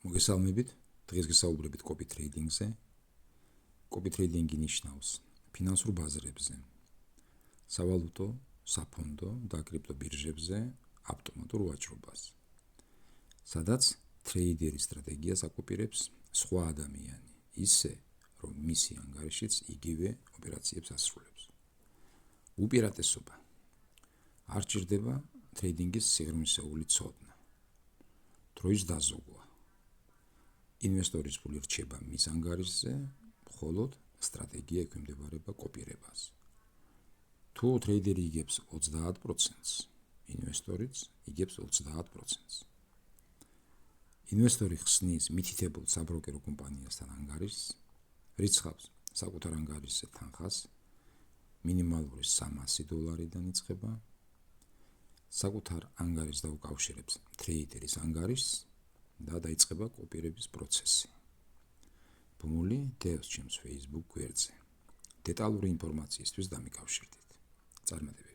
მოგესალმებით, დღეს გესაუბრებით copy trading-ზე. Copy trading-ი ნიშნავს ფინანსურ ბაზრებზე, სავალუტო, საფონდო და კრიპტობირჟებზე ავტომატურ ვაჭრობას, სადაც ტრეიდერის სტრატეგიას აკოპირებს სხვა ადამიანი, ისე, რომ მისი ანგარიშიც იგივე ოპერაციებს ასრულებს. უპირატესობა არ ჭირდება ტრეიდინგის სიღრმისეული ცოდნა, დროის დაზოგვა. ინვესტორის ფული რჩება მის ანგარიშზე, მხოლოდ სტრატეგია ექვემდებარება კოპირებას. თუ ტრეიდერი იგებს 30%-ს, ინვესტორიც იგებს 30%-ს. ინვესტორი ხსნის მითითებულ საბროკერო კომპანიასთან ანგარიშს, რიცხავს საკუთარ ანგარიშზე თანხას, მინიმალური $300-დან იწყება, საკუთარ ანგარიშს დაუკავშირებს ტრეიდერის ანგარიშს და დაიწყება კოპირების პროცესი. ბმული დევს ჩემს Facebook გვერდზე. დეტალური ინფორმაციისთვის დამიკავშირდით. წარმატებები.